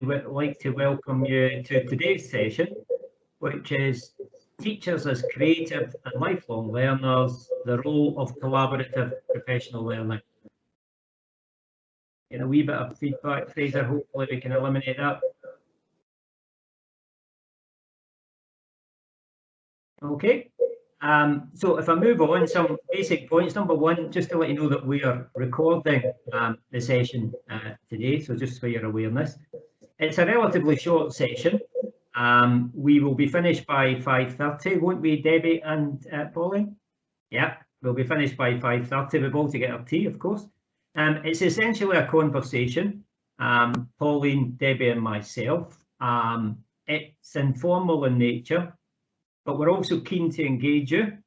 would like to welcome you to today's session, which is Teachers as Creative and Lifelong Learners, the Role of Collaborative Professional Learning. In a wee bit of feedback, Fraser, hopefully we can eliminate that. Okay, so if I move on, some basic points. Number one, just to let you know that we are recording the session today, so just for your awareness. It's a relatively short session. We will be finished by 5:30, won't we, Debbie and Pauline? Yeah, we'll be finished by 5:30. We've all to get our tea, of course. It's essentially a conversation, Pauline, Debbie and myself. It's informal in nature, but we're also keen to engage you.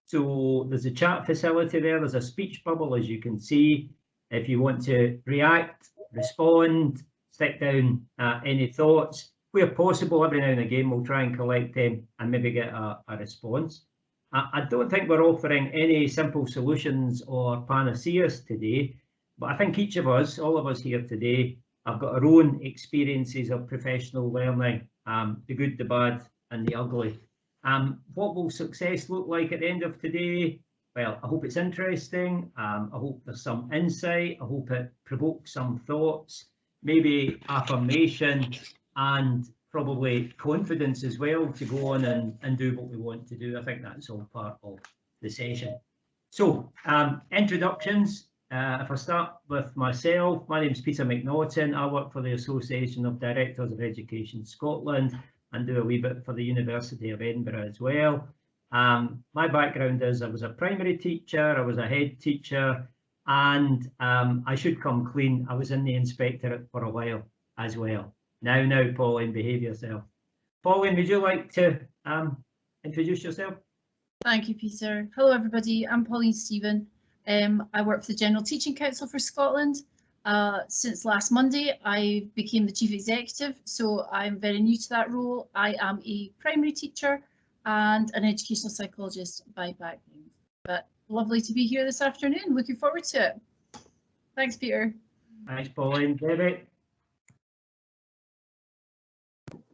So there's a chat facility there, there's a speech bubble, as you can see. If you want to react, respond, stick down any thoughts, where possible, every now and again we'll try and collect them and maybe get a response. I don't think we're offering any simple solutions or panaceas today, but I think each of us, all of us here today, have got our own experiences of professional learning, the good, the bad and the ugly. What will success look like at the end of today? Well, I hope it's interesting. I hope there's some insight. I hope it provokes some thoughts, maybe affirmation and probably confidence as well to go on and do what we want to do. I think that's all part of the session. So introductions. If I start with myself, my name is Peter McNaughton. I work for the Association of Directors of Education Scotland and do a wee bit for the University of Edinburgh as well. My background is I was a primary teacher, I was a head teacher, and I should come clean, I was in the inspectorate for a while as well. Now, Pauline, behave yourself. Pauline, would you like to introduce yourself? Thank you, Peter. Hello, everybody. I'm Pauline Stephen. I work for the General Teaching Council for Scotland. Since last Monday, I became the Chief Executive, so I'm very new to that role. I am a primary teacher and an educational psychologist by background. But lovely to be here this afternoon. Looking forward to it. Thanks, Peter. Thanks, Pauline. Debbie?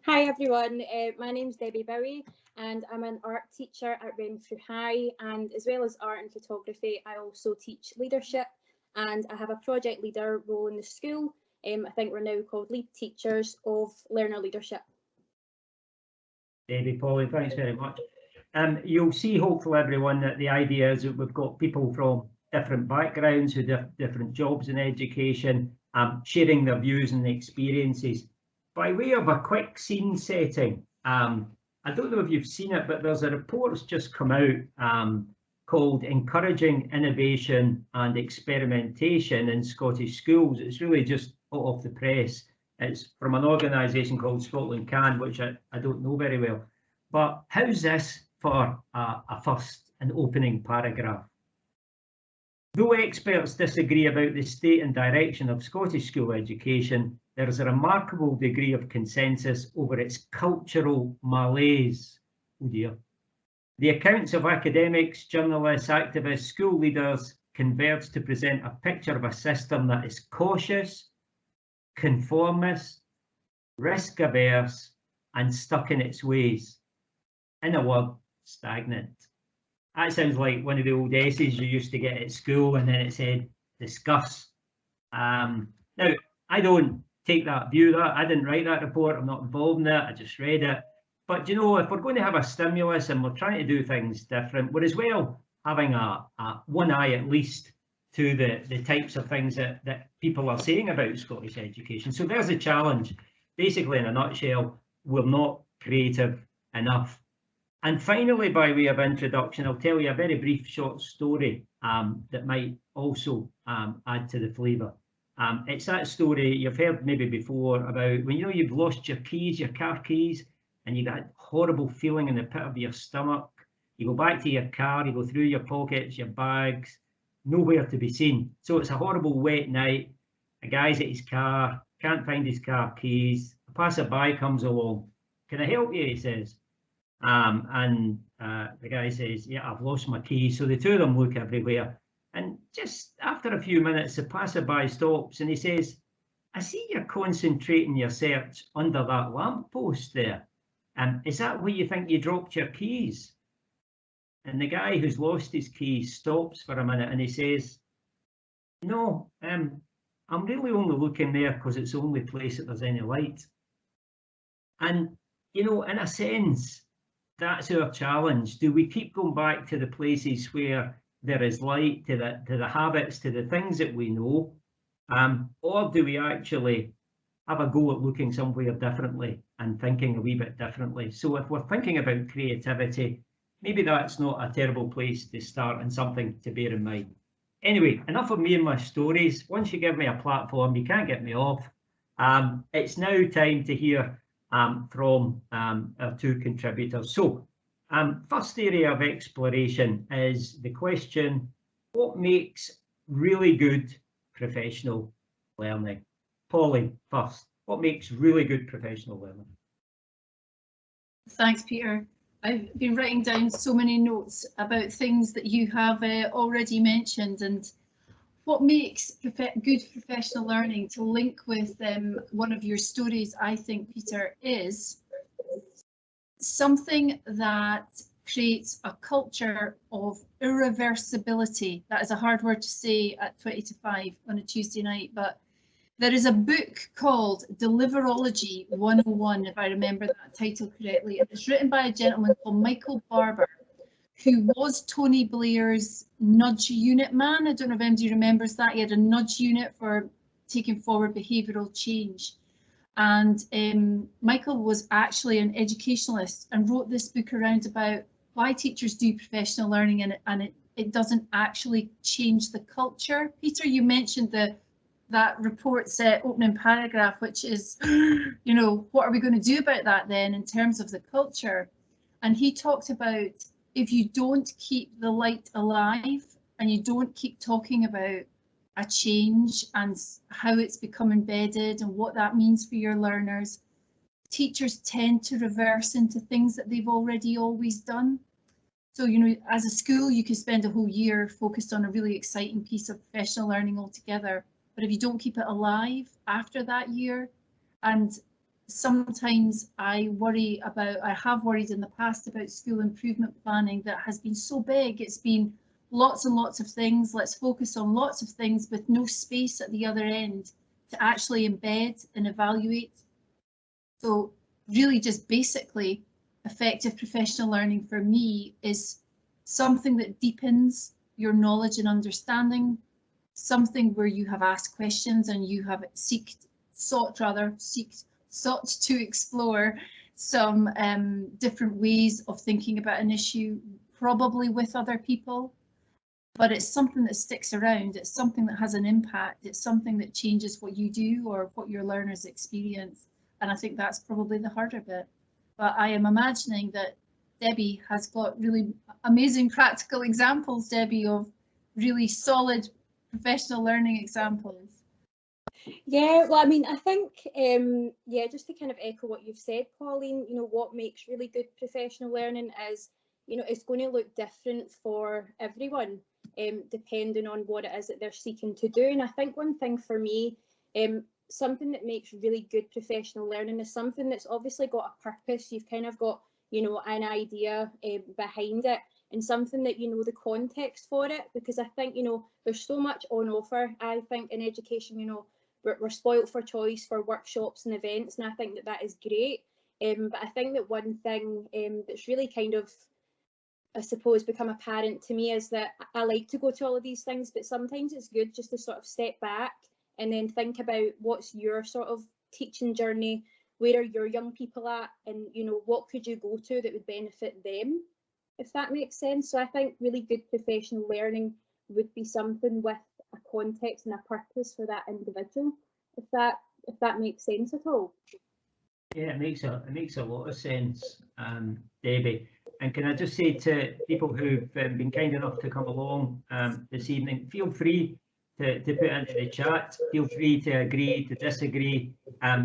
Hi everyone, my name's Debbie Bowie and I'm an art teacher at Renfrew High, and as well as art and photography I also teach leadership and I have a project leader role in the school. I think we're now called lead teachers of learner leadership. Debbie, Pauline, thanks very much. You'll see hopefully everyone that the idea is that we've got people from different backgrounds who do different jobs in education, sharing their views and experiences. By way of a quick scene setting, I don't know if you've seen it, but there's a report that's just come out called Encouraging Innovation and Experimentation in Scottish Schools. It's really just hot off the press. It's from an organisation called Scotland Can, which I don't know very well. But how's this for a first and opening paragraph? Though experts disagree about the state and direction of Scottish school education, there is a remarkable degree of consensus over its cultural malaise. Oh dear. The accounts of academics, journalists, activists, school leaders converge to present a picture of a system that is cautious, conformist, risk-averse, and stuck in its ways. In a word, stagnant. That sounds like one of the old essays you used to get at school, and then it said, discuss. Now, I don't take that view. I didn't write that report. I'm not involved in it. I just read it. But, you know, if we're going to have a stimulus and we're trying to do things different, we're as well having a one eye at least to the types of things that people are saying about Scottish education. So there's a challenge. Basically, in a nutshell, we're not creative enough. And finally, by way of introduction, I'll tell you a very brief short story that might also add to the flavour. It's that story you've heard maybe before about when you know you've lost your keys, your car keys, and you got a horrible feeling in the pit of your stomach. You go back to your car, you go through your pockets, your bags, nowhere to be seen. So it's a horrible wet night. A guy's at his car, can't find his car keys. A passerby comes along. Can I help you? He says. The guy says, yeah, I've lost my keys. So the two of them look everywhere. And just after a few minutes, the passerby stops and he says, I see you're concentrating your search under that lamppost there. Is that where you think you dropped your keys? And the guy who's lost his keys stops for a minute and he says, no, I'm really only looking there because it's the only place that there's any light. And, you know, in a sense, that's our challenge. Do we keep going back to the places where there is light, to the habits, to the things that we know? Or do we actually have a go at looking somewhere differently and thinking a wee bit differently? So if we're thinking about creativity, maybe that's not a terrible place to start and something to bear in mind. Anyway, enough of me and my stories. Once you give me a platform, you can't get me off. It's now time to hear from our two contributors. So, first area of exploration is the question, what makes really good professional learning? Pauline, first, what makes really good professional learning? Thanks, Peter. I've been writing down so many notes about things that you have already mentioned, and what makes good professional learning, to link with one of your stories, I think, Peter, is something that creates a culture of irreversibility. That is a hard word to say at 20 to 5 on a Tuesday night, but there is a book called Deliverology 101, if I remember that title correctly, and it's written by a gentleman called Michael Barber, who was Tony Blair's nudge unit man. I don't know if anybody remembers that. He had a nudge unit for taking forward behavioural change. And Michael was actually an educationalist and wrote this book around about why teachers do professional learning, and it doesn't actually change the culture. Peter, you mentioned that report's opening paragraph, which is, you know, what are we going to do about that then in terms of the culture? And he talked about, if you don't keep the light alive and you don't keep talking about a change and how it's become embedded and what that means for your learners, teachers tend to reverse into things that they've already always done. So, you know, as a school, you could spend a whole year focused on a really exciting piece of professional learning altogether. But if you don't keep it alive after that year, and sometimes I have worried in the past about school improvement planning that has been so big. It's been lots and lots of things. Let's focus on lots of things with no space at the other end to actually embed and evaluate. So really just basically effective professional learning for me is something that deepens your knowledge and understanding, something where you have asked questions and you have sought to explore some different ways of thinking about an issue, probably with other people, but it's something that sticks around. It's something that has an impact. It's something that changes what you do or what your learners experience. And I think that's probably the harder bit. But I am imagining that Debbie has got really amazing practical examples, Debbie, of really solid professional learning examples. Yeah, well, I mean, I think, yeah, just to kind of echo what you've said, Pauline, you know, what makes really good professional learning is, you know, it's going to look different for everyone, depending on what it is that they're seeking to do. And I think one thing for me, something that makes really good professional learning is something that's obviously got a purpose. You've kind of got, you know, an idea behind it, and something that you know the context for it, because I think, you know, there's so much on offer. I think in education, you know, we're spoilt for choice for workshops and events, and I think that is great. But I think that one thing that's really kind of, I suppose, become apparent to me is that I like to go to all of these things, but sometimes it's good just to sort of step back and then think about what's your sort of teaching journey, where are your young people at, and, you know, what could you go to that would benefit them, if that makes sense. So I think really good professional learning would be something with a context and a purpose for that individual, if that makes sense at all. Yeah, it makes a lot of sense, Debbie. And can I just say to people who've been kind enough to come along this evening, feel free to put into the chat. Feel free to agree, to disagree.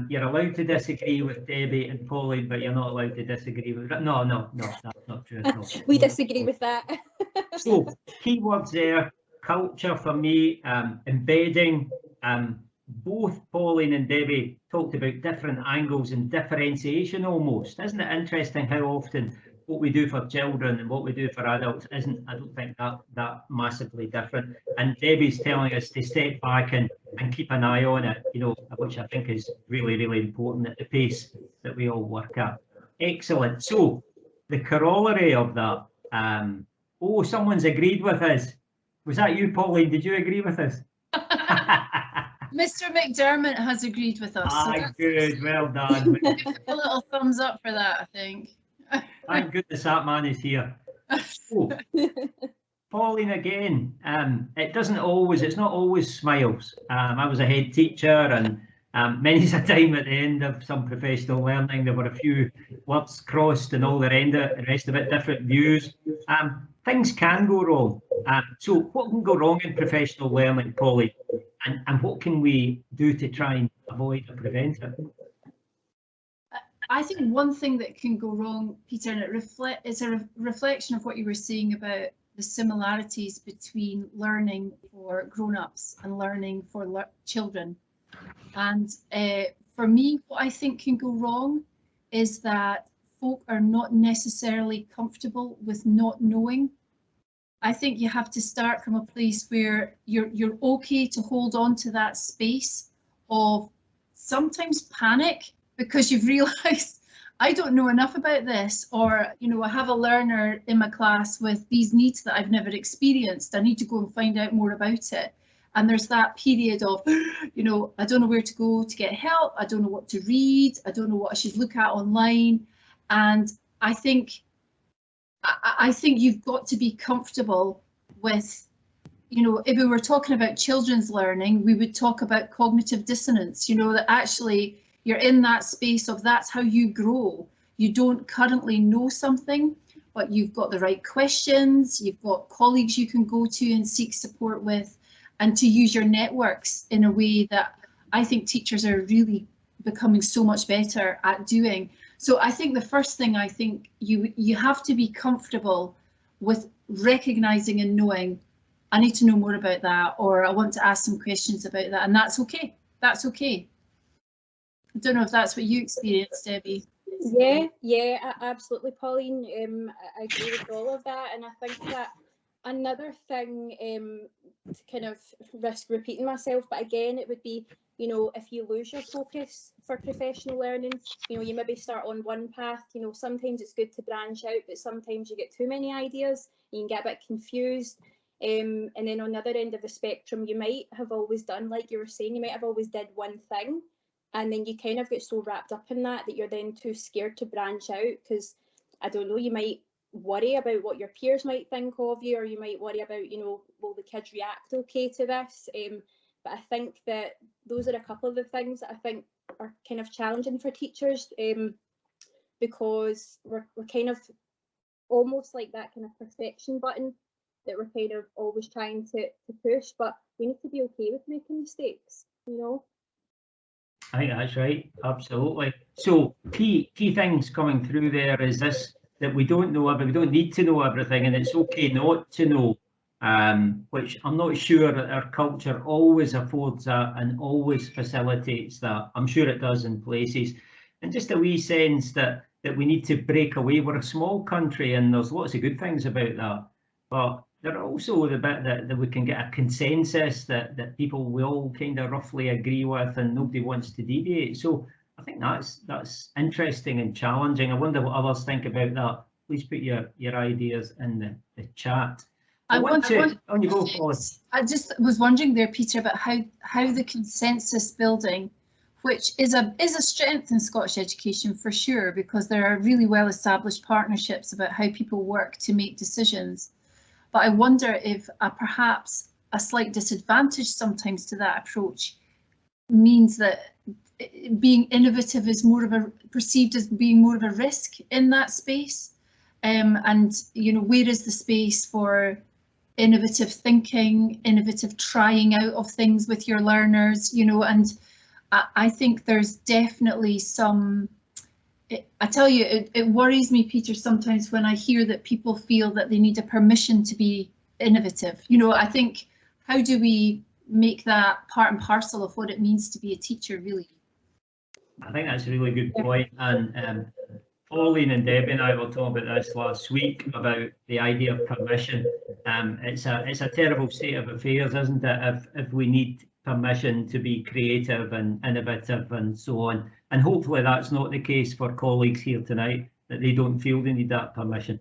You're allowed to disagree with Debbie and Pauline, but you're not allowed to disagree with. No, that's not true at all. We disagree with that. So keywords there: culture for me, embedding, both Pauline and Debbie talked about different angles and differentiation almost. Isn't it interesting how often what we do for children and what we do for adults isn't, I don't think, that massively different. And Debbie's telling us to step back and keep an eye on it, you know, which I think is really, really important at the pace that we all work at. Excellent. So the corollary of that, oh, someone's agreed with us. Was that you, Pauline? Did you agree with us? Mr. McDermott has agreed with us. Ah, good. Well done. A little thumbs up for that, I think. Thank goodness that man is here. Oh, Pauline again. It's not always smiles. I was a head teacher, and many's a time at the end of some professional learning, there were a few words crossed and all the rest of it, different views. Things can go wrong. So what can go wrong in professional learning, Pauline? And what can we do to try and avoid or prevent it? I think one thing that can go wrong, Peter, and it's a reflection of what you were saying about the similarities between learning for grown-ups and learning for children. And for me, what I think can go wrong is that folk are not necessarily comfortable with not knowing. I think you have to start from a place where you're okay to hold on to that space of sometimes panic because you've realised I don't know enough about this, or you know, I have a learner in my class with these needs that I've never experienced. I need to go and find out more about it. And there's that period of, you know, I don't know where to go to get help. I don't know what to read. I don't know what I should look at online. And I think you've got to be comfortable with, you know, if we were talking about children's learning, we would talk about cognitive dissonance, you know, that actually you're in that space of that's how you grow. You don't currently know something, but you've got the right questions, you've got colleagues you can go to and seek support with, and to use your networks in a way that I think teachers are really becoming so much better at doing. So I think the first thing, I think you have to be comfortable with recognizing and knowing, I need to know more about that, or I want to ask some questions about that, and that's okay. That's okay. I don't know if that's what you experienced, Debbie. Yeah, absolutely, Pauline. I agree with all of that, and I think that another thing, to kind of risk repeating myself, but again, it would be, you know, if you lose your focus for professional learning, you know, you maybe start on one path, you know, sometimes it's good to branch out, but sometimes you get too many ideas, you can get a bit confused. And then on the other end of the spectrum, you might have always done, like you were saying, you might have always did one thing, and then you kind of get so wrapped up in that you're then too scared to branch out, because I don't know, you might worry about what your peers might think of you, or you might worry about, you know, will the kids react okay to this? But I think that those are a couple of the things that I think are kind of challenging for teachers, because we're kind of almost like that kind of perfection button that we're kind of always trying to push, but we need to be okay with making mistakes, you know? I think that's right, absolutely. So key things coming through there is this, that we don't know everything, we don't need to know everything, and it's okay not to know, which I'm not sure that our culture always affords that and always facilitates that. I'm sure it does in places. And just a wee sense that we need to break away. We're a small country and there's lots of good things about that, but there are also the bit that we can get a consensus that people we all kind of roughly agree with and nobody wants to deviate. So I think that's interesting and challenging. I wonder what others think about that. Please put your ideas in the chat. I just was wondering there, Peter, about how the consensus building, which is a strength in Scottish education for sure, because there are really well established partnerships about how people work to make decisions. But I wonder if perhaps a slight disadvantage sometimes to that approach means that being innovative is perceived as being more of a risk in that space. And you know, where is the space for innovative thinking, innovative trying out of things with your learners, you know? And I think there's definitely some, I tell you, it worries me, Peter, sometimes when I hear that people feel that they need a permission to be innovative. You know, I think, how do we make that part and parcel of what it means to be a teacher, really. I think that's a really good point. And Pauline and Debbie and I were talking about this last week about the idea of permission. It's a terrible state of affairs, isn't it? If we need permission to be creative and innovative and so on. And hopefully that's not the case for colleagues here tonight, that they don't feel they need that permission.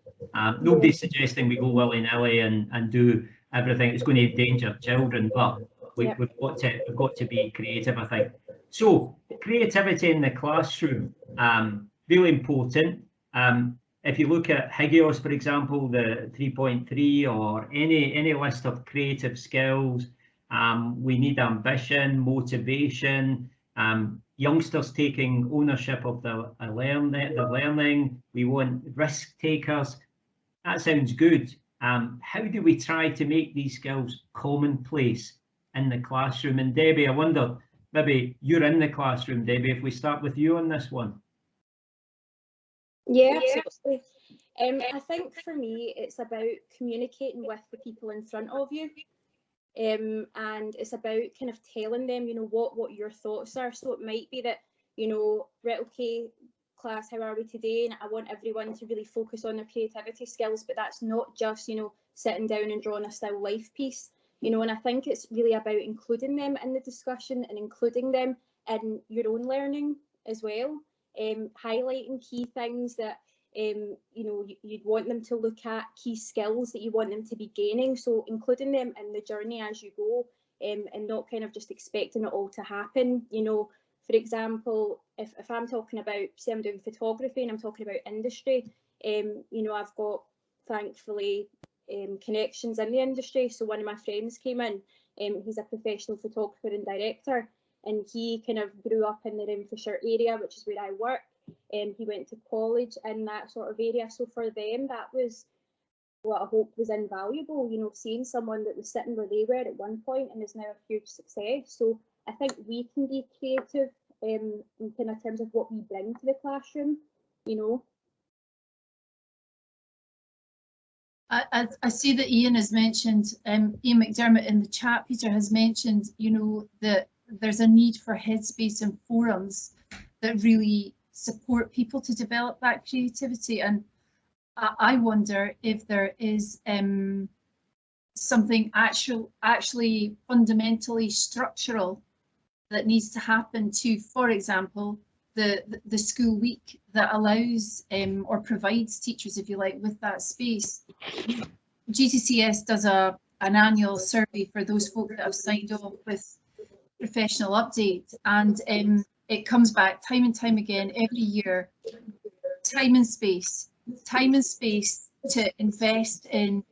Nobody's suggesting we go willy-nilly and do everything that's going to endanger children, but we've got to be creative, I think. So creativity in the classroom, really important. If you look at Higgios, for example, the 3.3 or any list of creative skills, we need ambition, motivation, youngsters taking ownership of the learning. We want risk takers. That sounds good. How do we try to make these skills commonplace in the classroom? And Debbie, I wonder, maybe you're in the classroom, Debbie, if we start with you on this one. Yeah, absolutely. I think for me, it's about communicating with the people in front of you. And it's about kind of telling them, you know, what your thoughts are. So it might be that, you know, right, okay, class, how are we today? And I want everyone to really focus on their creativity skills, but that's not just, you know, sitting down and drawing a still life piece, you know. And I think it's really about including them in the discussion and including them in your own learning as well, highlighting key things that you know, you'd want them to look at, key skills that you want them to be gaining. So including them in the journey as you go, and not kind of just expecting it all to happen. You know, for example, if I'm talking about, say I'm doing photography and I'm talking about industry, you know, I've got, thankfully, connections in the industry. So one of my friends came in, he's a professional photographer and director, and he kind of grew up in the Renfrew area, which is where I work. He went to college in that sort of area. So for them, that was what I hope was invaluable, you know, seeing someone that was sitting where they were at one point and is now a huge success. So I think we can be creative in kind of terms of what we bring to the classroom, you know. I see that Ian has mentioned, Ian McDermott in the chat, Peter has mentioned, you know, that there's a need for headspace and forums that really support people to develop that creativity. And I wonder if there is something actually fundamentally structural that needs to happen to, for example, the school week that allows or provides teachers, if you like, with that space. GTCS does an annual survey for those folk that have signed off with professional update, and it comes back time and time again every year. Time and space to invest in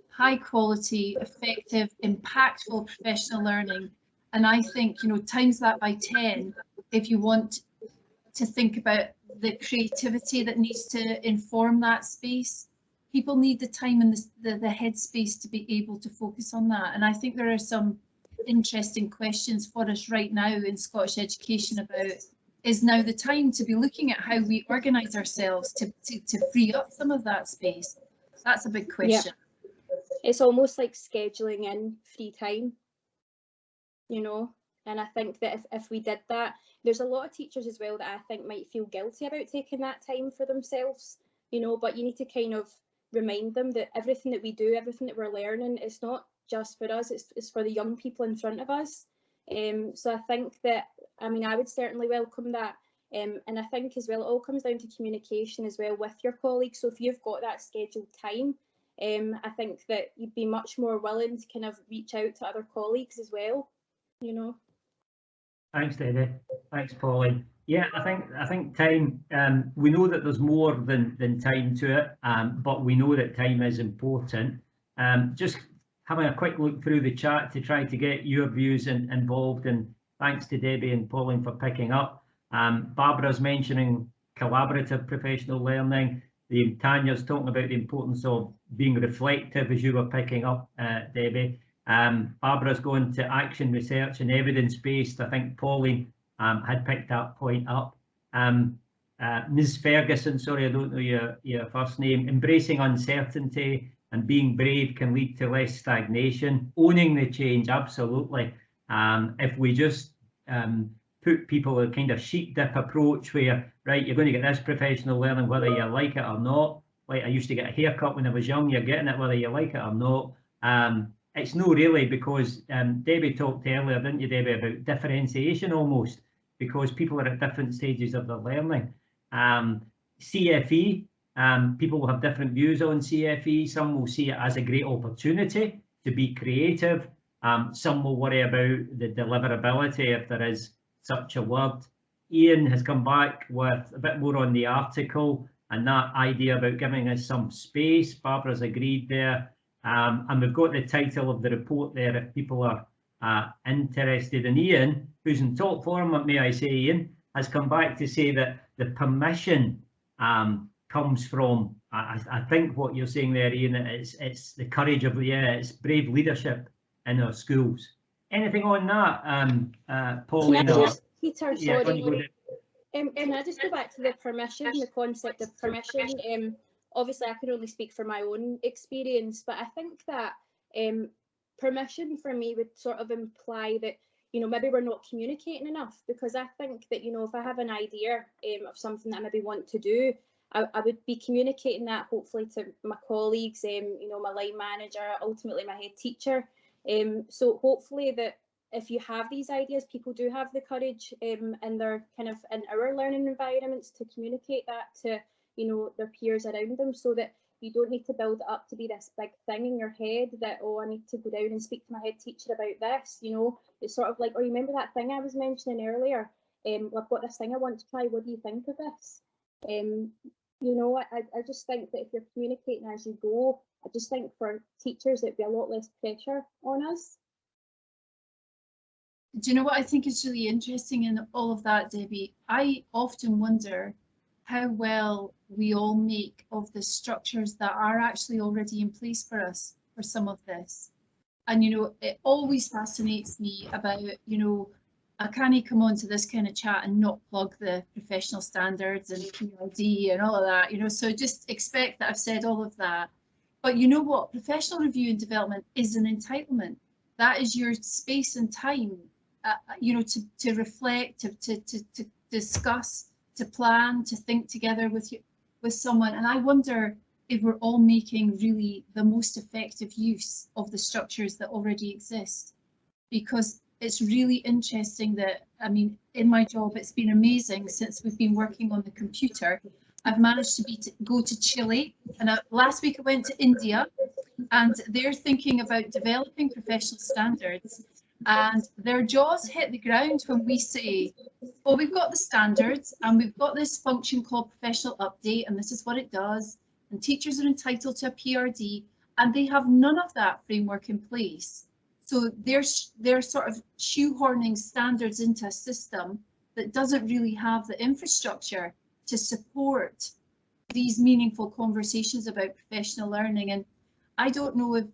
high quality, effective, impactful professional learning. And I think, you know, times that by 10 if you want to think about the creativity that needs to inform that space. People need the time and the headspace to be able to focus on that. And I think there are some interesting questions for us right now in Scottish education about, is now the time to be looking at how we organise ourselves to free up some of that space? That's a big question. Yeah. It's almost like scheduling in free time, you know, and I think that if we did that, there's a lot of teachers as well that I think might feel guilty about taking that time for themselves, you know, but you need to kind of remind them that everything that we do, everything that we're learning, is not just for us, it's for the young people in front of us. So I think that, I mean, I would certainly welcome that. And I think as well, it all comes down to communication as well with your colleagues. So if you've got that scheduled time, I think that you'd be much more willing to kind of reach out to other colleagues as well, you know. Thanks, Debbie. Thanks, Pauline. Yeah, I think time. We know that there's more than time to it, but we know that time is important. Just having a quick look through the chat to try to get your views involved, and thanks to Debbie and Pauline for picking up. Barbara's mentioning collaborative professional learning. Tanya's talking about the importance of being reflective, as you were picking up, Debbie. Barbara's going to action research and evidence-based. I think Pauline had picked that point up. Ms. Ferguson, sorry, I don't know your first name, embracing uncertainty. and being brave can lead to less stagnation. Owning the change, absolutely. If we just put people a kind of sheep dip approach where, right, you're going to get this professional learning whether you like it or not. Like I used to get a haircut when I was young, you're getting it whether you like it or not. It's no really, because Debbie talked earlier, didn't you, Debbie, about differentiation almost, because people are at different stages of their learning. CFE, people will have different views on CFE. Some will see it as a great opportunity to be creative. Some will worry about the deliverability, if there is such a word. Ian has come back with a bit more on the article and that idea about giving us some space. Barbara's agreed there. And we've got the title of the report there if people are interested. And Ian, who's in top form, may I say, Ian, has come back to say that the permission comes from, I think what you're saying there, Ian, it's the courage of, it's brave leadership in our schools. Anything on that, Pauline? Peter, sorry. Can I just go back to the permission, the concept of permission? Obviously, I can only speak for my own experience, but I think that permission for me would sort of imply that, you know, maybe we're not communicating enough, because I think that, you know, if I have an idea of something that I maybe want to do, I would be communicating that hopefully to my colleagues, you know, my line manager, ultimately my head teacher. So hopefully that if you have these ideas, people do have the courage in their kind of in our learning environments to communicate that to, you know, their peers around them, so that you don't need to build it up to be this big thing in your head that, oh, I need to go down and speak to my head teacher about this. You know, it's sort of like, oh, you remember that thing I was mentioning earlier? I've got this thing I want to try. What do you think of this? You know, I just think that if you're communicating as you go, I just think for teachers it'd be a lot less pressure on us. Do you know what I think is really interesting in all of that, Debbie? I often wonder how well we all make of the structures that are actually already in place for us for some of this. And, you know, it always fascinates me about, you know, I can't come on to this kind of chat and not plug the professional standards and PRD and all of that, you know, so just expect that I've said all of that. But you know what? Professional review and development is an entitlement. That is your space and time, you know, to reflect, to discuss, to plan, to think together with someone. And I wonder if we're all making really the most effective use of the structures that already exist. Because it's really interesting that, I mean, in my job, it's been amazing since we've been working on the computer. I've managed to go to Chile, and last week I went to India, and they're thinking about developing professional standards, and their jaws hit the ground when we say, well, we've got the standards and we've got this function called professional update, and this is what it does, and teachers are entitled to a PRD, and they have none of that framework in place. So they're sort of shoehorning standards into a system that doesn't really have the infrastructure to support these meaningful conversations about professional learning. And I don't know if,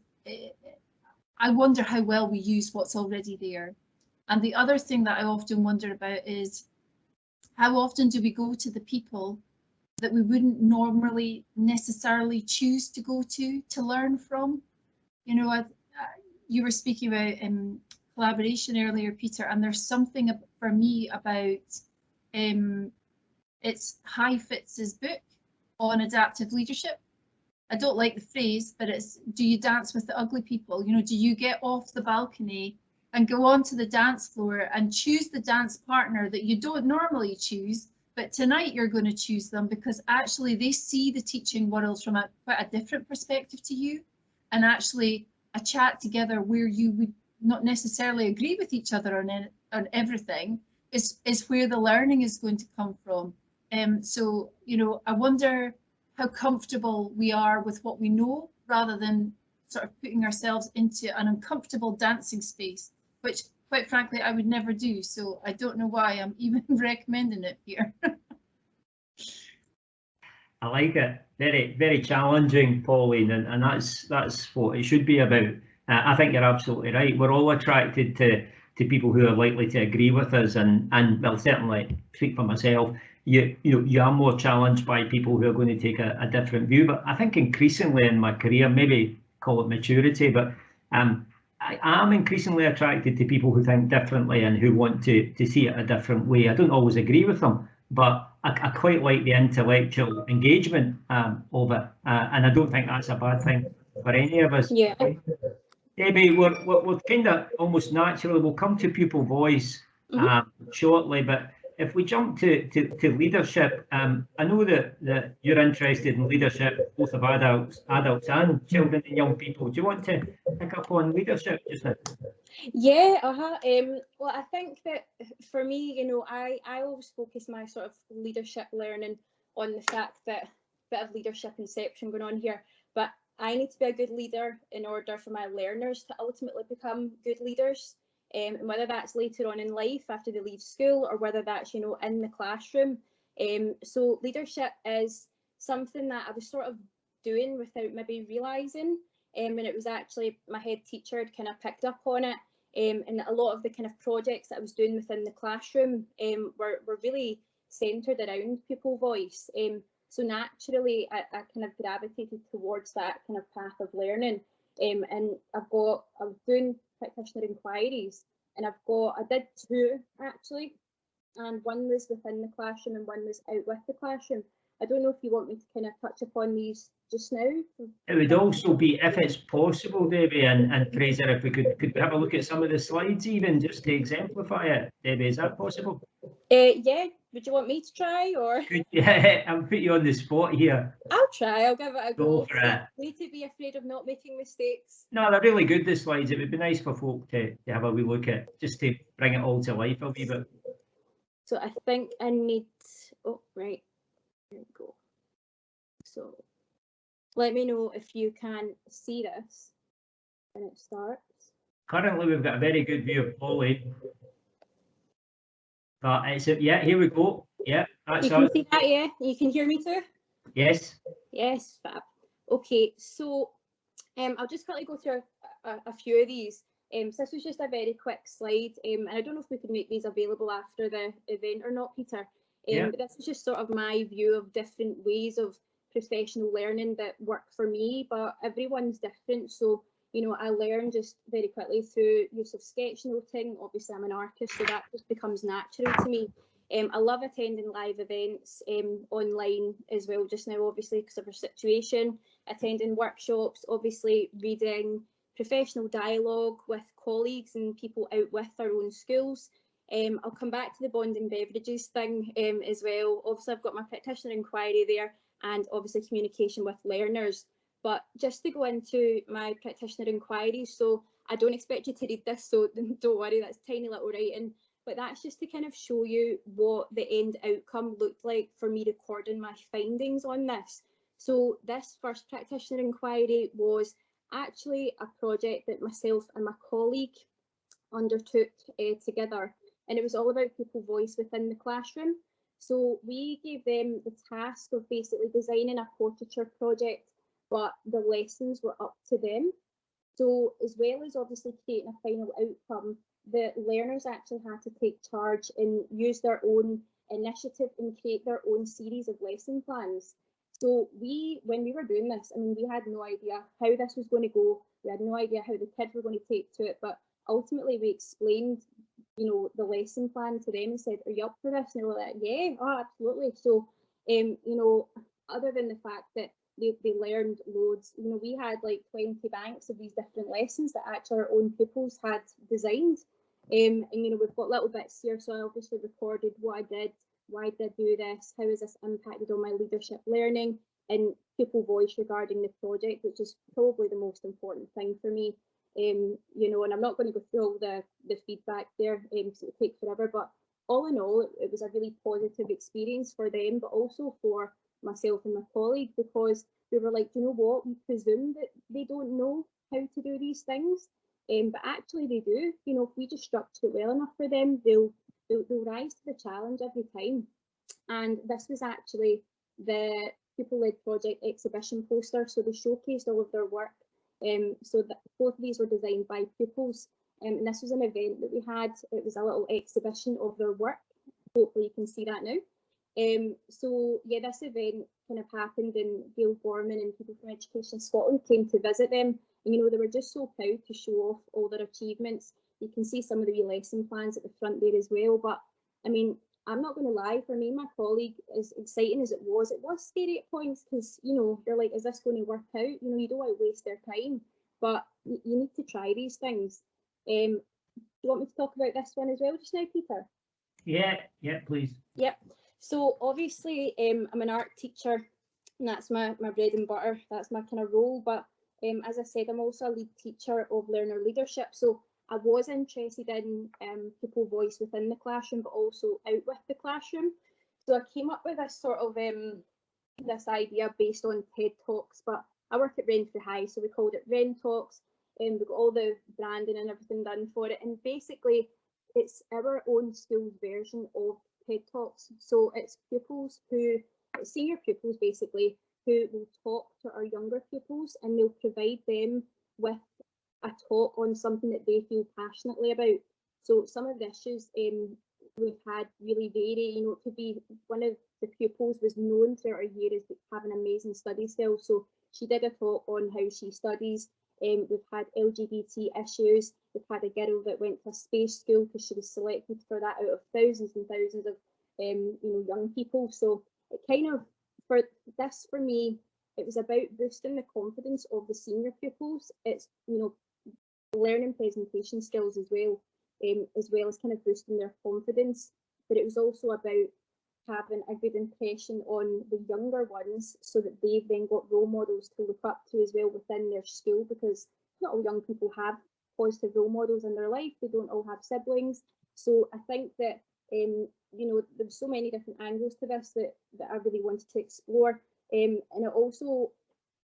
I wonder how well we use what's already there. And the other thing that I often wonder about is how often do we go to the people that we wouldn't normally necessarily choose to go to learn from? You know, you were speaking about collaboration earlier, Peter, and there's something for me about it's High Fitz's book on adaptive leadership. I don't like the phrase, but it's, do you dance with the ugly people? You know, do you get off the balcony and go onto the dance floor and choose the dance partner that you don't normally choose, but tonight you're going to choose them because actually they see the teaching world from quite a different perspective to you, and actually a chat together where you would not necessarily agree with each other on everything is where the learning is going to come from. So, you know, I wonder how comfortable we are with what we know rather than sort of putting ourselves into an uncomfortable dancing space, which quite frankly I would never do. So I don't know why I'm even recommending it here. I like it. Very, very challenging, Pauline, and that's what it should be about. I think you're absolutely right. We're all attracted to people who are likely to agree with us, and well, certainly speak for myself. you are more challenged by people who are going to take a different view. But I think increasingly in my career, maybe call it maturity, but I am increasingly attracted to people who think differently and who want to see it a different way. I don't always agree with them, but I quite like the intellectual engagement of it, and I don't think that's a bad thing for any of us. Yeah. Maybe we're kind of almost naturally, we'll come to pupil voice shortly, but if we jump to leadership, I know that you're interested in leadership, both of adults and children and young people. Do you want to pick up on leadership just now? Yeah, well, I think that for me, I always focus my sort of leadership learning on the fact that bit of leadership inception going on here, but I need to be a good leader in order for my learners to ultimately become good leaders. And whether that's later on in life after they leave school, or whether that's in the classroom. So leadership is something that I was sort of doing without maybe realising, and it was actually my head teacher had kind of picked up on it, and a lot of the kind of projects that I was doing within the classroom were really centred around pupil voice. So naturally I kind of gravitated towards that kind of path of learning, and I was doing practitioner inquiries, and I did two actually, and one was within the classroom and one was out with the classroom. I don't know if you want me to kind of touch upon these just now. It would also be, if it's possible, Debbie and Fraser, if we could we have a look at some of the slides even just to exemplify it. Debbie, is that possible? Yeah, would you want me to try, or? Yeah, I'll put you on the spot here. I'll try, I'll give it a go. Go for it. Need to be afraid of not making mistakes. No, they're really good, the slides. It would be nice for folk to have a wee look at, just to bring it all to life a wee bit. So I think I need, oh, right, here we go. So let me know if you can see this when it starts. Currently, we've got a very good view of Pauline. But it's, yeah, here we go. Yeah, that's You can us. see that, yeah? You can hear me too? Yes. Yes, fab. Okay, so I'll just quickly go through a few of these. So this was just a very quick slide, and I don't know if we can make these available after the event or not, Peter. Yeah. But this is just sort of my view of different ways of professional learning that work for me, but everyone's different. So, I learn just very quickly through use of sketchnoting. Obviously, I'm an artist, so that just becomes natural to me. I love attending live events online as well just now, obviously, because of our situation, attending workshops, obviously reading professional dialogue with colleagues and people out with our own schools. I'll come back to the bonding beverages thing as well. Obviously, I've got my practitioner inquiry there, and obviously communication with learners. But just to go into my practitioner inquiry, so I don't expect you to read this, so don't worry, that's tiny little writing. But that's just to kind of show you what the end outcome looked like for me recording my findings on this. So this first practitioner inquiry was actually a project that myself and my colleague undertook together, and it was all about pupil voice within the classroom. So we gave them the task of basically designing a portraiture project, but the lessons were up to them. So as well as obviously creating a final outcome, the learners actually had to take charge and use their own initiative and create their own series of lesson plans. So when we were doing this, I mean, we had no idea how this was going to go. We had no idea how the kids were going to take to it, but ultimately we explained, the lesson plan to them and said, "Are you up for this?" And they were like, "Yeah, oh, absolutely." So, other than the fact that they learned loads, we had like 20 banks of these different lessons that actually our own pupils had designed. And we've got little bits here, so I obviously recorded what I did, why did I do this, how has this impacted on my leadership learning, and pupil voice regarding the project, which is probably the most important thing for me. And I'm not going to go through all the feedback there, because it would take forever, but all in all, it was a really positive experience for them, but also for myself and my colleague, because we were like, you know what, we presume that they don't know how to do these things, but actually they do. If we just structure it well enough for them, they'll rise to the challenge every time. And this was actually the pupil-led project exhibition poster, so they showcased all of their work. So that both of these were designed by pupils, and this was an event that we had. It was a little exhibition of their work. Hopefully you can see that now. So yeah, this event kind of happened, and Gail Gorman and people from Education Scotland came to visit them, and you know, they were just so proud to show off all their achievements. You can see some of the wee lesson plans at the front there as well. But I mean, I'm not going to lie, for me and my colleague, as exciting as it was scary at points, because you know, you're like, is this going to work out? You know, you don't want to waste their time, but you need to try these things. Do you want me to talk about this one as well just now, Peter? Yeah, please. Yep. So obviously, I'm an art teacher, and that's my bread and butter. That's my kind of role. But as I said, I'm also a lead teacher of learner leadership. So I was interested in pupil voice within the classroom, but also out with the classroom. So I came up with this sort of this idea based on TED Talks. But I work at Renfrew High, so we called it Ren Talks, and we got all the branding and everything done for it. And basically, it's our own school's version of TED Talks. So it's pupils it's senior pupils basically, who will talk to our younger pupils, and they'll provide them with a talk on something that they feel passionately about. So some of the issues we've had really vary. You know, it could be one of the pupils was known throughout her year as having amazing study skills. So she did a talk on how she studies. We've had LGBT issues. We've had a girl that went to a space school because she was selected for that out of thousands and thousands of you know, young people. So it kind of, for me, it was about boosting the confidence of the senior pupils. It's, you know, learning presentation skills as well as kind of boosting their confidence. But it was also about having a good impression on the younger ones, so that they've then got role models to look up to as well within their school, because not all young people have positive role models in their life. They don't all have siblings. So I think that you know, there's so many different angles to this that I really wanted to explore. And it also,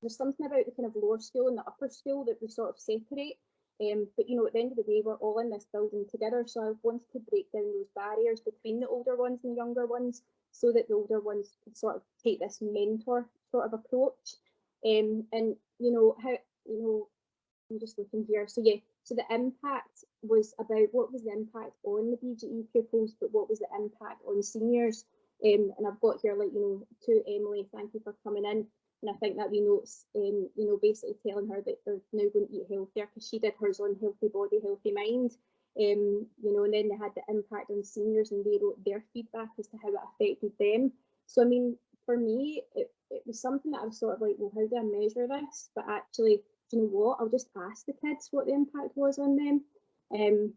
there's something about the kind of lower school and the upper school that we sort of separate. But you know, at the end of the day, we're all in this building together. So I wanted to break down those barriers between the older ones and the younger ones, so that the older ones could sort of take this mentor sort of approach. And you know, how, you know, I'm just looking here. So yeah, so the impact was about what was the impact on the BGE pupils, but what was the impact on seniors? And I've got here, like, you know, to Emily, thank you for coming in. And I think that we notes, you know, basically telling her that they're now going to eat healthier, because she did hers on healthy body, healthy mind. You know, and then they had the impact on seniors, and they wrote their feedback as to how it affected them. So I mean, for me, it was something that I was sort of like, well, how do I measure this? But actually, you know what, I'll just ask the kids what the impact was on them.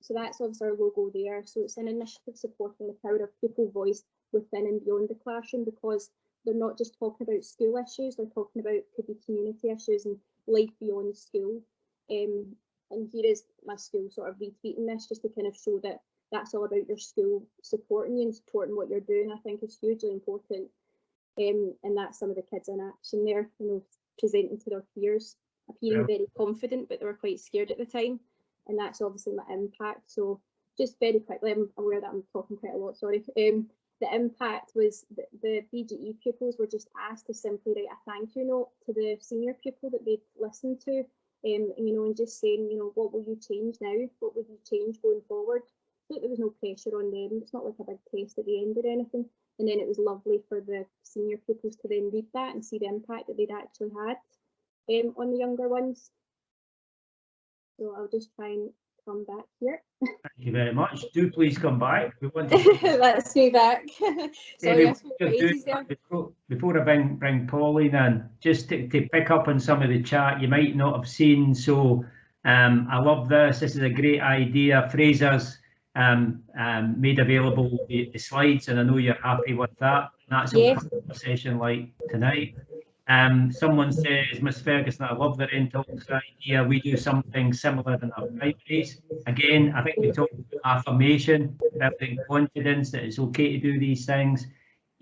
So that's obviously our logo there. So it's an initiative supporting the power of pupil voice within and beyond the classroom, because they're not just talking about school issues, they're talking about, could be community issues and life beyond school. And here is my school sort of retweeting this, just to kind of show that that's all about your school supporting you and supporting what you're doing. I think is hugely important. And that's some of the kids in action there, you know, presenting to their peers, appearing very confident, but they were quite scared at the time. And that's obviously my impact. So just very quickly, I'm aware that I'm talking quite a lot, sorry. The impact was the BGE pupils were just asked to simply write a thank you note to the senior pupil that they'd listened to, you know, and just saying, you know, what will you change now? What will you change going forward? So there was no pressure on them. It's not like a big test at the end or anything. And then it was lovely for the senior pupils to then read that and see the impact that they'd actually had on the younger ones. So I'll just try and come back here. Thank you very much. Do please come back. We want to That's me back. Sorry, I spoke for ages there. Before I bring Pauline in, just to pick up on some of the chat you might not have seen. So I love this. This is a great idea. Fraser's made available the slides, and I know you're happy with that. That's a session like tonight. Someone says, Miss Ferguson, I love the rental idea. We do something similar in our primaries. Again, I think we talked about affirmation, building confidence that it's okay to do these things.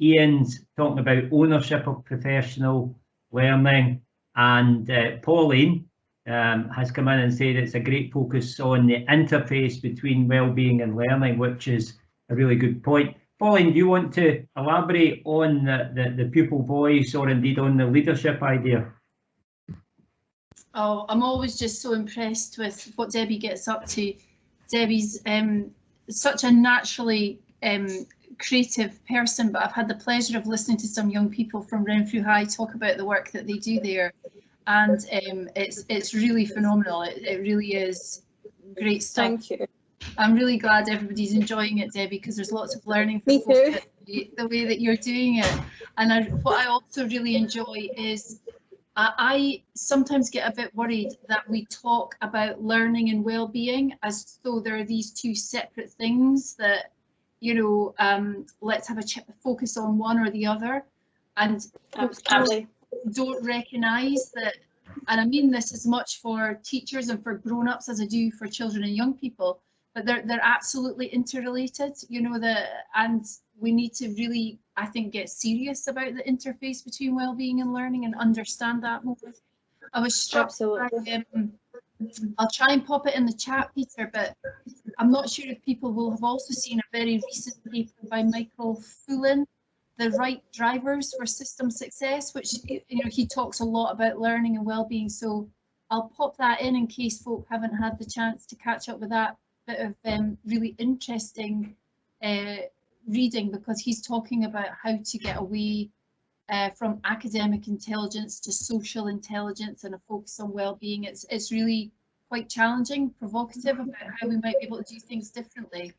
Ian's talking about ownership of professional learning, and Pauline has come in and said it's a great focus on the interface between wellbeing and learning, which is a really good point. Pauline, do you want to elaborate on the pupil voice, or indeed on the leadership idea? Oh, I'm always just so impressed with what Debbie gets up to. Debbie's such a naturally creative person, but I've had the pleasure of listening to some young people from Renfrew High talk about the work that they do there, and it's really phenomenal. It really is great stuff. Thank you. I'm really glad everybody's enjoying it, Debbie, because there's lots of learning Me from too. the way that you're doing it. And what I also really enjoy is I sometimes get a bit worried that we talk about learning and well-being as though there are these two separate things that, you know, let's have a focus on one or the other, and Absolutely. don't recognise that. And I mean this as much for teachers and for grown-ups as I do for children and young people, but they're absolutely interrelated, you know, and we need to really, I think, get serious about the interface between well-being and learning and understand that more. I was struck by, I'll try and pop it in the chat, Peter, but I'm not sure if people will have also seen a very recent paper by Michael Fullen, The Right Drivers for System Success, which, you know, he talks a lot about learning and well-being. So I'll pop that in case folk haven't had the chance to catch up with that bit of really interesting reading, because he's talking about how to get away from academic intelligence to social intelligence and a focus on well-being. It's really quite challenging, provocative about how we might be able to do things differently.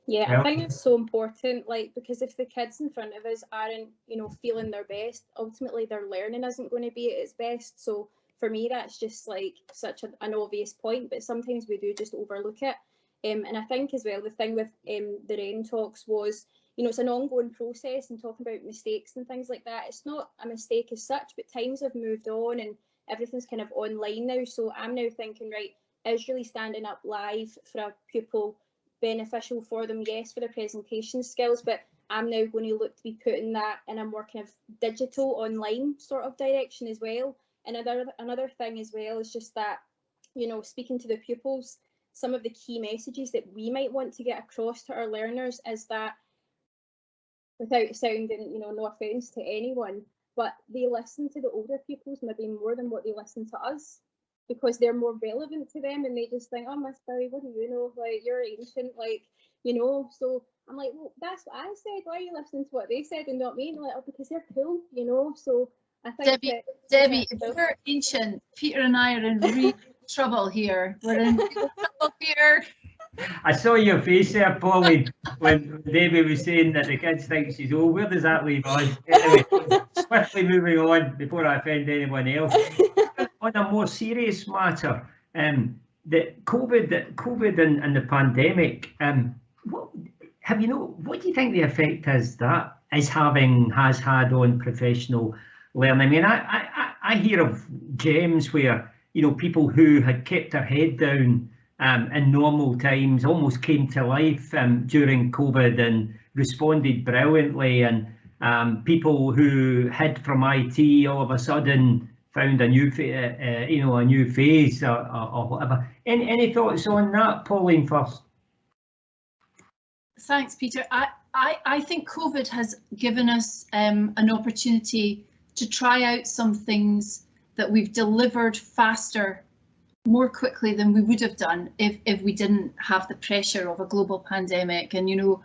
Yeah, I think it's so important, like, because if the kids in front of us aren't, you know, feeling their best, ultimately their learning isn't going to be at its best. So for me, that's just like such an obvious point, but sometimes we do just overlook it. And I think as well, the thing with the REN talks was, you know, it's an ongoing process, and talking about mistakes and things like that. It's not a mistake as such, but times have moved on and everything's kind of online now. So I'm now thinking, right, is really standing up live for a pupil beneficial for them? Yes, for their presentation skills, but I'm now going to look to be putting that in a more kind of digital online sort of direction as well. And another thing as well is just that, you know, speaking to the pupils, some of the key messages that we might want to get across to our learners is that, without sounding, you know, no offence to anyone, but they listen to the older pupils maybe more than what they listen to us, because they're more relevant to them, and they just think, oh, Miss Bowie, what do you know? Like, you're ancient, like, you know. So I'm like, well, that's what I said. Why are you listening to what they said and not me? And like, oh, because they're cool, you know. So I think Debbie, if you're ancient, Peter and I are in real trouble here. We're in real trouble here. I saw your face there, Pauline, when Debbie was saying that the kids think she's old. Where does that leave us? Anyway, swiftly moving on before I offend anyone else. On a more serious matter, the COVID and the pandemic. What do you think the effect has had on professional learning? I mean, I hear of gems where, you know, people who had kept their head down in normal times almost came to life during COVID and responded brilliantly, and people who hid from IT all of a sudden found a new phase or whatever. Any thoughts on that, Pauline, first? Thanks, Peter. I think COVID has given us an opportunity to try out some things that we've delivered faster, more quickly than we would have done if we didn't have the pressure of a global pandemic. And, you know,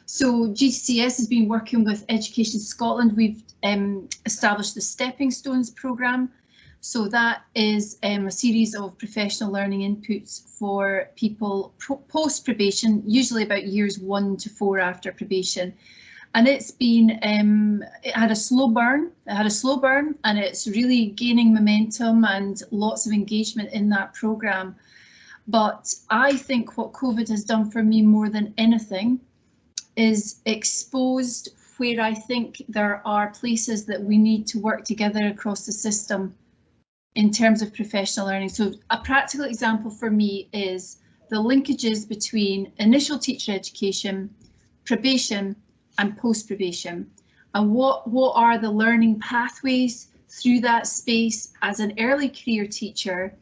so GCS has been working with Education Scotland. We've established the Stepping Stones programme. So that is a series of professional learning inputs for people post probation, usually about years 1 to 4 after probation. And it's been, it had a slow burn, and it's really gaining momentum and lots of engagement in that programme. But I think what COVID has done for me more than anything is exposed where I think there are places that we need to work together across the system in terms of professional learning. So a practical example for me is the linkages between initial teacher education, probation, and post-probation, and what are the learning pathways through that space as an early career teacher,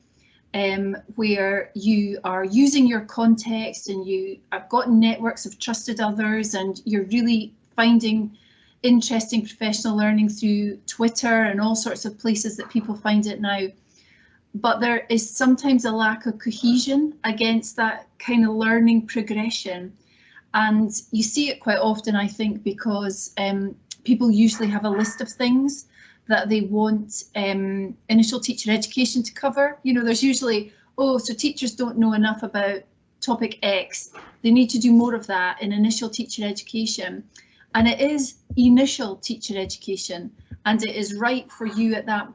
where you are using your context and you have got networks of trusted others, and you're really finding interesting professional learning through Twitter and all sorts of places that people find it now. But there is sometimes a lack of cohesion against that kind of learning progression. And you see it quite often, I think, because people usually have a list of things that they want initial teacher education to cover. You know, there's usually, oh, so teachers don't know enough about topic X. They need to do more of that in initial teacher education. And it is initial teacher education, and it is right for you at that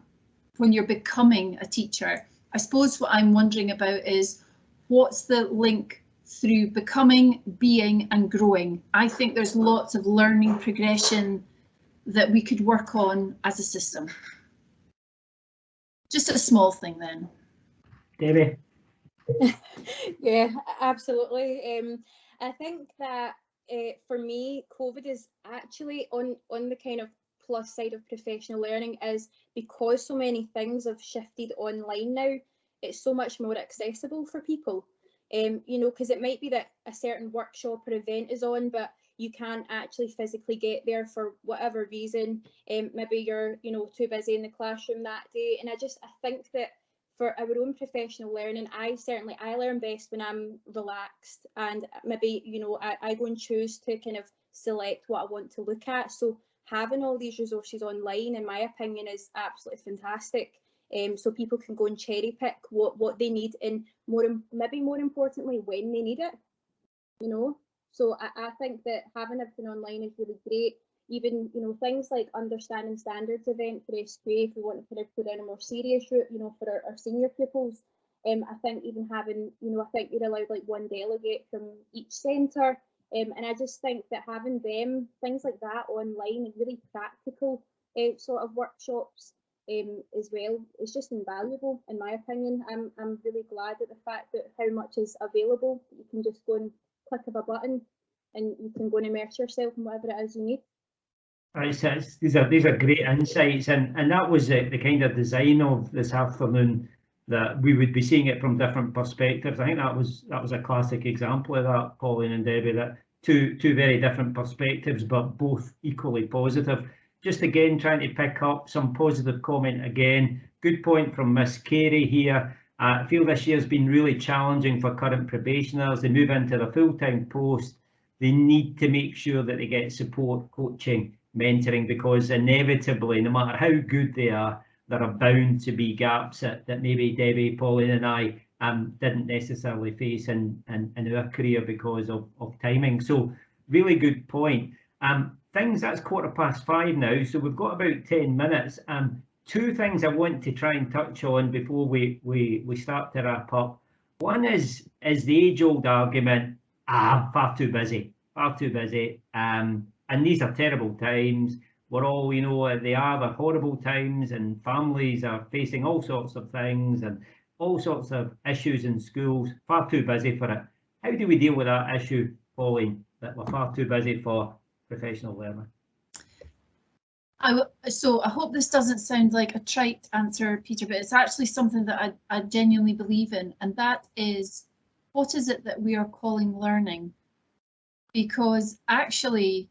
when you're becoming a teacher. I suppose what I'm wondering about is what's the link through becoming, being and growing. I think there's lots of learning progression that we could work on as a system. Just a small thing then. Debbie? Yeah, absolutely. I think that for me, COVID is actually on the kind of plus side of professional learning, is because so many things have shifted online now, it's so much more accessible for people. You know, because it might be that a certain workshop or event is on, but you can't actually physically get there for whatever reason. Maybe you're, you know, too busy in the classroom that day. And I think that for our own professional learning, I learn best when I'm relaxed, and maybe, you know, I go and choose to kind of select what I want to look at. So having all these resources online, in my opinion, is absolutely fantastic. So people can go and cherry pick what they need, and maybe more importantly, when they need it, you know. So I think that having everything online is really great. Even, you know, things like understanding standards event for SQA, if we want to kind of put in a more serious route, you know, for our senior pupils. I think even having, you know, I think you're allowed like one delegate from each centre. And I just think that having things like that online and really practical sort of workshops as well, is just invaluable, in my opinion. I'm really glad at the fact that how much is available. You can just go and click of a button and you can go and immerse yourself in whatever it is you need. These are great insights, and that was the kind of design of this afternoon, that we would be seeing it from different perspectives. I think that was a classic example of that, Pauline and Debbie, that two very different perspectives, but both equally positive. Just again, trying to pick up some positive comment again. Good point from Miss Carey here. I feel this year has been really challenging for current probationers. They move into the full-time post. They need to make sure that they get support, coaching, mentoring, because inevitably, no matter how good they are, there are bound to be gaps that maybe Debbie, Pauline and I didn't necessarily face in our career because of timing. So really good point. That's 5:15 now, so we've got about 10 minutes. Two things I want to try and touch on before we start to wrap up. One is the age-old argument, far too busy. And these are terrible times. We're all, you know, they're horrible times, and families are facing all sorts of things and all sorts of issues in schools. Far too busy for it. How do we deal with that issue, Pauline, that we're far too busy for professional learning? So I hope this doesn't sound like a trite answer, Peter, but it's actually something that I genuinely believe in, and that is, what is it that we are calling learning? Because actually,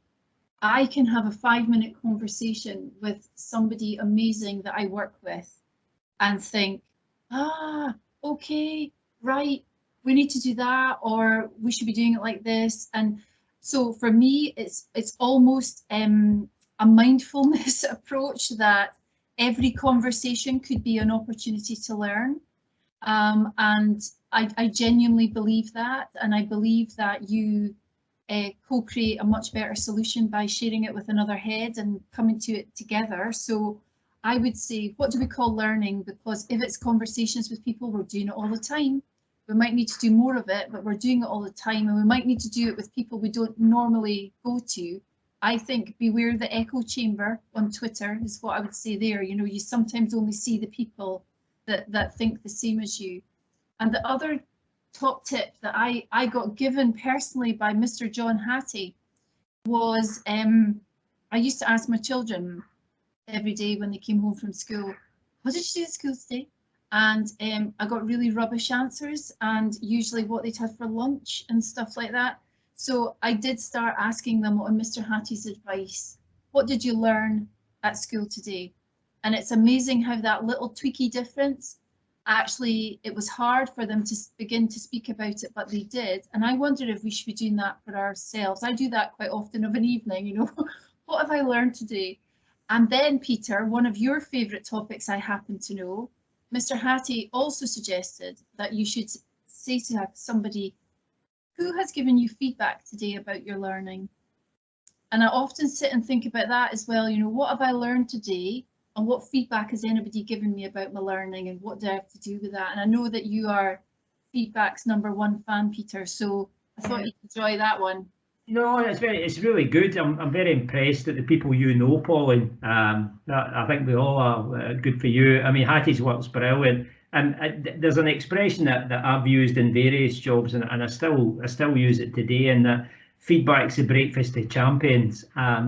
I can have a 5-minute conversation with somebody amazing that I work with and think, okay, right, we need to do that, or we should be doing it like this. And so for me, it's almost a mindfulness approach, that every conversation could be an opportunity to learn. And I genuinely believe that, and I believe that you co-create a much better solution by sharing it with another head and coming to it together. So I would say, what do we call learning? Because if it's conversations with people, we're doing it all the time. We might need to do more of it, but we're doing it all the time, and we might need to do it with people we don't normally go to. I think beware the echo chamber on Twitter is what I would say there. You know, you sometimes only see the people that think the same as you. And the other top tip that I got given personally by Mr. John Hattie was, I used to ask my children every day when they came home from school, what did you do at school today? And I got really rubbish answers, and usually what they'd had for lunch and stuff like that. So I did start asking them on Mr. Hattie's advice, what did you learn at school today? And it's amazing how that little tweaky difference actually it was hard for them to begin to speak about it, but they did. And I wonder if we should be doing that for ourselves. I do that quite often of an evening, you know, what have I learned today? And then, Peter, one of your favourite topics I happen to know, Mr. Hattie also suggested that you should say to somebody, who has given you feedback today about your learning? And I often sit and think about that as well, you know, what have I learned today? And what feedback has anybody given me about my learning, and what do I have to do with that? And I know that you are feedback's #1 fan, Peter, so I thought you'd enjoy that one. No, it's really good. I'm very impressed at the people you know, Pauline. I think we all are. Good for you. I mean, Hattie's work's brilliant, and there's an expression that I've used in various jobs, and I still use it today, and that feedback's the breakfast of champions.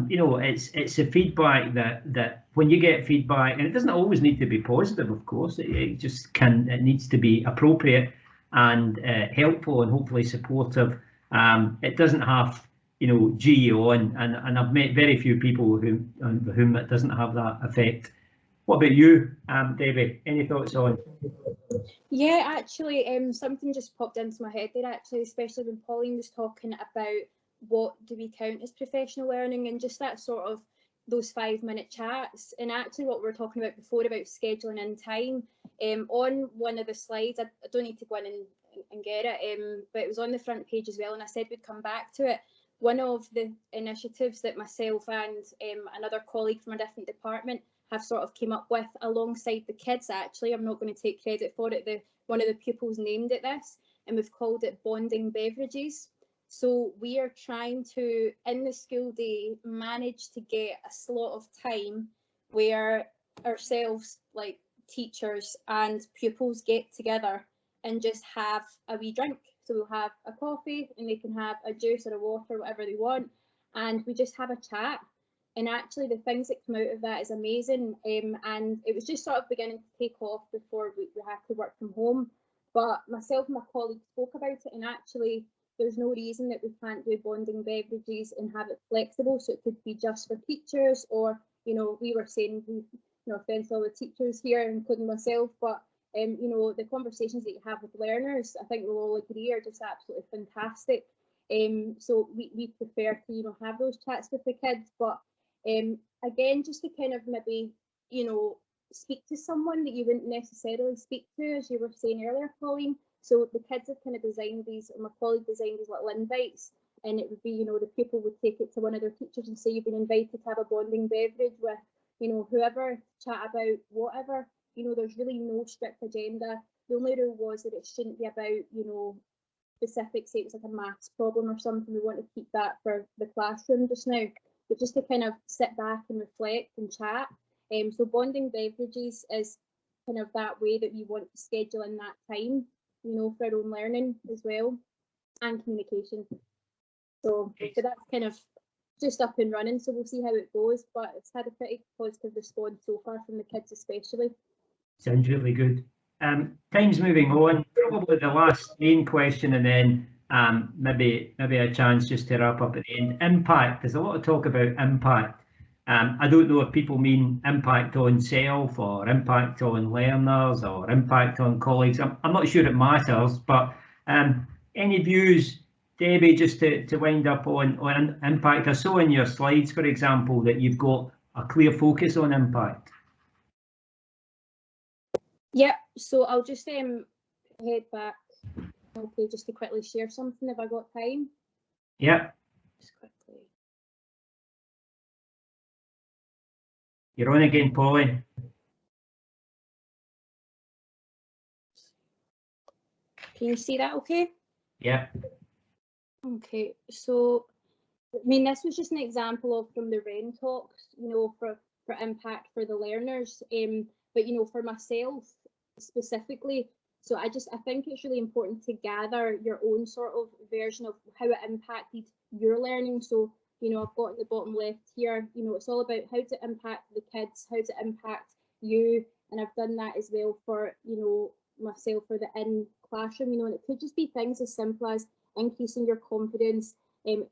You know, it's a feedback that when you get feedback, and it doesn't always need to be positive, of course. It needs to be appropriate and helpful and hopefully supportive. It doesn't have, you know, GEO, and I've met very few people on whom it doesn't have that effect. What about you, Debbie? Any thoughts on? Yeah, actually, something just popped into my head there, actually, especially when Pauline was talking about what do we count as professional learning, and just that sort of those 5-minute chats. And actually what we were talking about before about scheduling in time, on one of the slides, I don't need to go in and get it, but it was on the front page as well, and I said we'd come back to it. One of the initiatives that myself and another colleague from a different department have sort of came up with alongside the kids, actually, I'm not going to take credit for it, one of the pupils named it this, and we've called it Bonding Beverages. So we are trying to, in the school day, manage to get a slot of time where ourselves, like teachers and pupils, get together and just have a wee drink. So we'll have a coffee and they can have a juice or a water, whatever they want, and we just have a chat. And actually the things that come out of that is amazing, and it was just sort of beginning to take off before we had to work from home. But myself and my colleagues spoke about it, and actually there's no reason that we can't do bonding beverages and have it flexible, so it could be just for teachers, or, you know, we were saying, no offence to all the teachers here, including myself, but you know, the conversations that you have with learners, I think we'll all agree, are just absolutely fantastic. So we prefer to, you know, have those chats with the kids, but again, just to kind of maybe, you know, speak to someone that you wouldn't necessarily speak to, as you were saying earlier, Pauline. So the kids have kind of designed these, or my colleague designed these little invites, and it would be, you know, the pupil would take it to one of their teachers and say, you've been invited to have a bonding beverage with, you know, whoever, chat about whatever. You know, there's really no strict agenda. The only rule was that it shouldn't be about, you know, specific, say it was like a maths problem or something. We want to keep that for the classroom just now, but just to kind of sit back and reflect and chat. So bonding beverages is kind of that way that we want to schedule in that time, you know, for our own learning as well, and communication. So that's kind of just up and running, so we'll see how it goes, but it's had a pretty positive response so far from the kids especially. Sounds really good. Time's moving on. Probably the last main question, and then maybe a chance just to wrap up at the end. Impact. There's a lot of talk about impact. I don't know if people mean impact on self, or impact on learners, or impact on colleagues. I'm not sure it matters, but any views, Debbie, just to wind up on impact? I saw in your slides, for example, that you've got a clear focus on impact. Yep, so I'll just head back, okay, just to quickly share something if I got time. Yep. Just quickly. You're on again, Pauline. Can you see that okay? Yeah. Okay, so I mean, this was just an example of from the REN talks, you know, for impact for the learners, but you know, for myself specifically, so I think it's really important to gather your own sort of version of how it impacted your learning. So, you know, I've got at the bottom left here, you know, it's all about how to impact the kids, how to impact you, and I've done that as well for, you know, myself for the in classroom, you know, and it could just be things as simple as increasing your confidence. It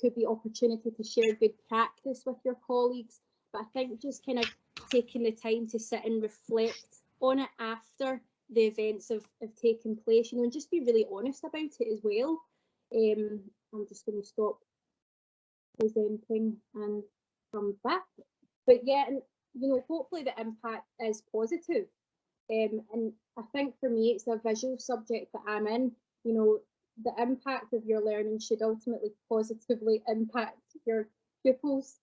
could be opportunity to share good practice with your colleagues, but I think just kind of taking the time to sit and reflect on it after the events have taken place, you know, and just be really honest about it as well. I'm just going to stop presenting and come back. But yeah, and you know, hopefully the impact is positive. And I think for me, it's a visual subject that I'm in. You know, the impact of your learning should ultimately positively impact your pupils.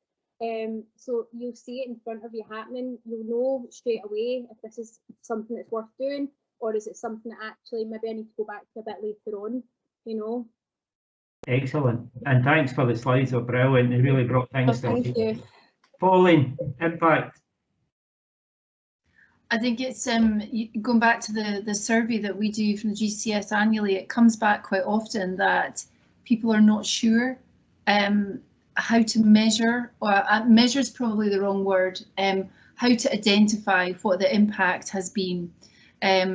So you'll see it in front of you happening. You'll know straight away if this is something that's worth doing, or is it something that actually maybe I need to go back to a bit later on, you know. Excellent, and thanks for the slides, they're brilliant. They really brought things to life. Thank you. Pauline, impact. I think it's going back to the survey that we do from the GCS annually, it comes back quite often that people are not sure how to measure, or measure is probably the wrong word, how to identify what the impact has been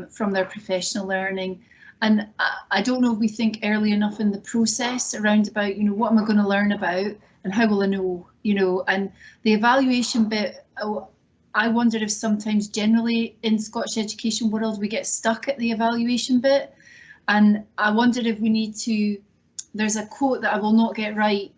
from their professional learning. And I don't know if we think early enough in the process around about, you know, what am I going to learn about and how will I know, you know, and the evaluation bit, I wonder if sometimes generally in Scottish education world we get stuck at the evaluation bit, and I wondered if we need to, there's a quote that I will not get right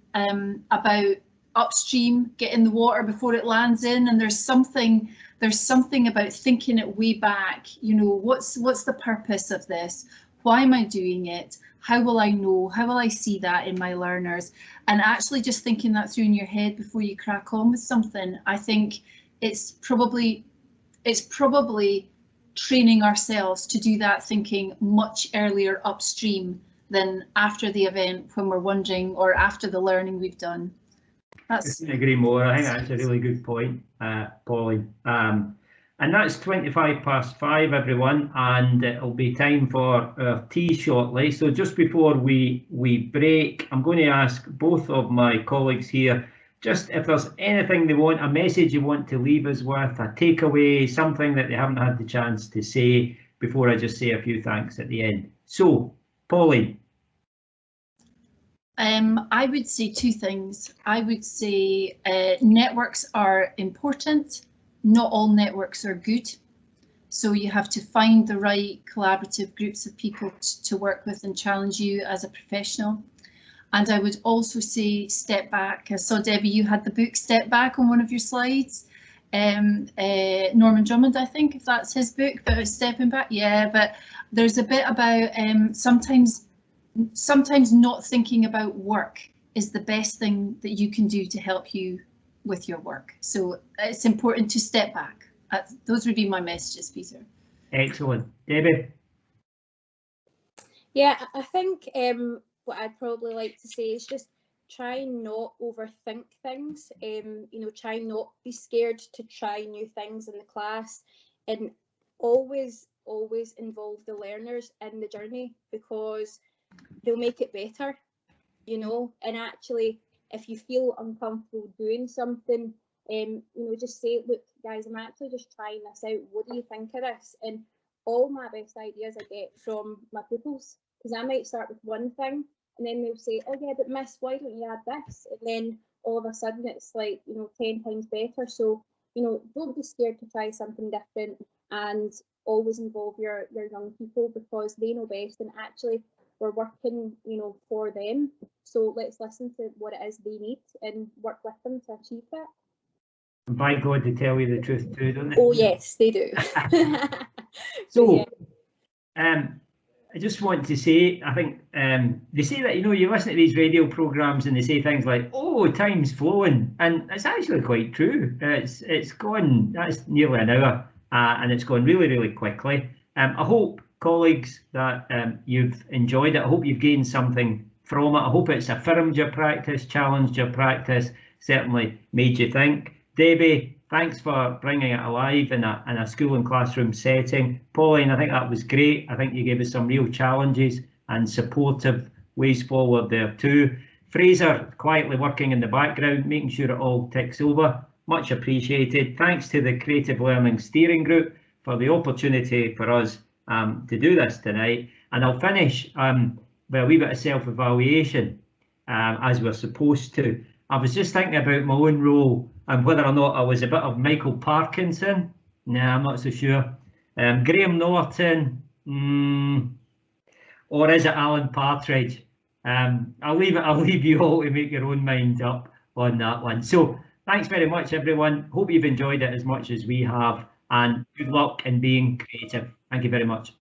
about upstream, getting the water before it lands in, and there's something about thinking it way back, you know, what's the purpose of this? Why am I doing it? How will I know? How will I see that in my learners? And actually just thinking that through in your head before you crack on with something, I think it's probably training ourselves to do that thinking much earlier upstream than after the event when we're wondering, or after the learning we've done. I couldn't agree more. I think that's a really good point, Pauline. And that's 5:25, everyone, and it'll be time for our tea shortly. So just before we break, I'm going to ask both of my colleagues here, just if there's anything they want, a message you want to leave us with, a takeaway, something that they haven't had the chance to say before I just say a few thanks at the end. So, Pauline. I would say two things. I would say networks are important. Not all networks are good. So you have to find the right collaborative groups of people to work with and challenge you as a professional. And I would also say step back. I saw, Debbie, you had the book Step Back on one of your slides. Norman Drummond, I think, if that's his book, but stepping back. Yeah, but there's a bit about sometimes not thinking about work is the best thing that you can do to help you with your work. So it's important to step back. Those would be my messages, Peter. Excellent. Debbie? Yeah, I think what I'd probably like to say is just try not overthink things. You know, try not be scared to try new things in the class, and always involve the learners in the journey, because they'll make it better, you know. And actually, if you feel uncomfortable doing something, you know, just say, look guys, I'm actually just trying this out, what do you think of this? And all my best ideas I get from my pupils, because I might start with one thing and then they'll say, oh yeah, but miss, why don't you add this? And then all of a sudden it's like, you know, 10 times better. So, you know, don't be scared to try something different, and always involve your young people, because they know best, and actually we're working, you know, for them. So let's listen to what it is they need and work with them to achieve that. By God, they tell you the truth too, don't they? Oh yes, they do. So, yeah. I just want to say, I think they say that, you know, you listen to these radio programs and they say things like, oh, time's flowing, and it's actually quite true. It's gone, that's nearly an hour, and it's gone really, really quickly. I hope, colleagues, that you've enjoyed it. I hope you've gained something from it. I hope it's affirmed your practice, challenged your practice, certainly made you think. Debbie, thanks for bringing it alive in a school and classroom setting. Pauline, I think that was great. I think you gave us some real challenges and supportive ways forward there too. Fraser, quietly working in the background, making sure it all ticks over. Much appreciated. Thanks to the Creative Learning Steering Group for the opportunity for us to do this tonight. And I'll finish with a wee bit of self-evaluation, as we're supposed to. I was just thinking about my own role and whether or not I was a bit of Michael Parkinson. Nah, I'm not so sure. Graham Norton, or is it Alan Partridge? I'll leave you all to make your own mind up on that one. So thanks very much, everyone. Hope you've enjoyed it as much as we have, and good luck in being creative. Thank you very much.